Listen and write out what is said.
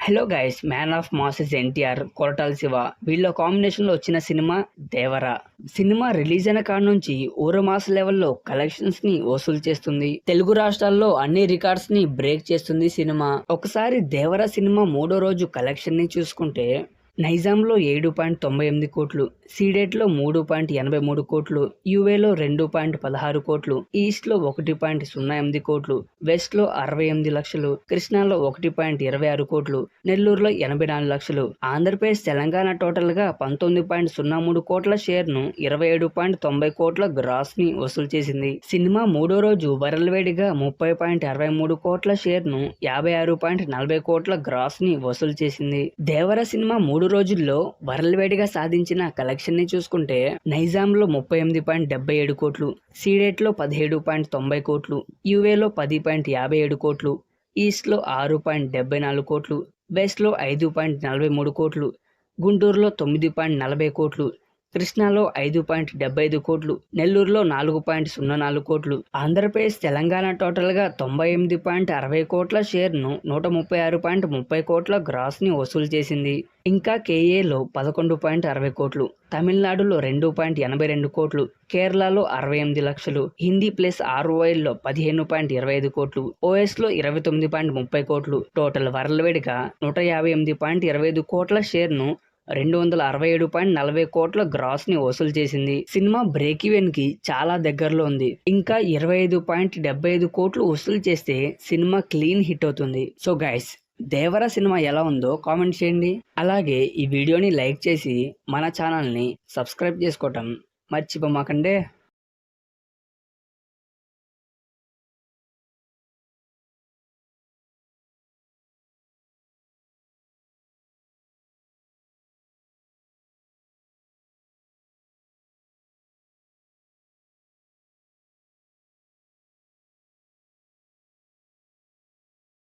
Hello guys, man of masses NTR, Koratala Shiva వీళ్ళ combination లో వచ్చిన సినిమా దేవరా. సినిమా రిలీజ్ అయిన కాడ నుంచి ఊర మాస్ లెవెల్లో కలెక్షన్స్ ని వసూలు చేస్తుంది. తెలుగు రాష్ట్రాల్లో అన్ని రికార్డ్స్ ని బ్రేక్ చేస్తుంది సినిమా. ఒకసారి దేవరా సినిమా మూడో రోజు కలెక్షన్ ని చూసుకుంటే నైజాంలో 7.98 కోట్లు, సీడెట్లో 3.83 కోట్లు, యూఏలో 2.16 కోట్లు, ఈస్ట్లో 1.08 కోట్లు, వెస్ట్లో 68 లక్షలు, కృష్ణాలో 1.26 కోట్లు, నెల్లూరులో 84 లక్షలు, ఆంధ్రప్రదేశ్ తెలంగాణ టోటల్ గా 19.03 కోట్ల షేర్ ను 27.90 కోట్ల గ్రాస్ ని వసూలు చేసింది. సినిమా మూడో రోజు వరల్వేడిగా 30.63 కోట్ల షేర్ ను 56.40 కోట్ల గ్రాస్ ని వసూలు చేసింది. దేవర సినిమా మూడు రోజుల్లో వరల్వేడిగా సాధించిన కలెక్షన్ ని చూసుకుంటే నైజాంలో 38.77 కోట్లు, సీడెట్లో 17.90 కోట్లు, యూఏలో 10.57 కోట్లు, ఈస్ట్లో 6.74 కోట్లు, వెస్ట్లో 5.43 కోట్లు, గుంటూరులో 9.40 కోట్లు, కృష్ణాలో 5.75 కోట్లు, నెల్లూరులో 4.04 కోట్లు, ఆంధ్రప్రదేశ్ తెలంగాణ టోటల్ గా 98.60 కోట్ల షేర్ ను 136.30 కోట్ల గ్రాస్ ని వసూలు చేసింది. ఇంకా కేఏలో 11.60 కోట్లు, తమిళనాడులో 2.82 కోట్లు, కేరళలో 68 లక్షలు, హిందీ ప్లస్ ఆర్ఓఎల్లో 15.25 కోట్లు, ఓఎస్ లో 29.30 కోట్లు, టోటల్ వరల్వేడిగా 158.25 కోట్ల షేర్ ను 267.40 కోట్ల గ్రాస్ ని వసూలు చేసింది. సినిమా బ్రేక్ ఈవెన్ కి చాలా దగ్గరలో ఉంది. ఇంకా 25.75 కోట్లు వసూలు చేస్తే సినిమా క్లీన్ హిట్ అవుతుంది. సో గైస్, దేవర సినిమా ఎలా ఉందో కామెంట్ చేయండి. అలాగే ఈ వీడియోని లైక్ చేసి మన ఛానల్ని సబ్స్క్రైబ్ చేసుకోవటం మర్చిపోమాకండే.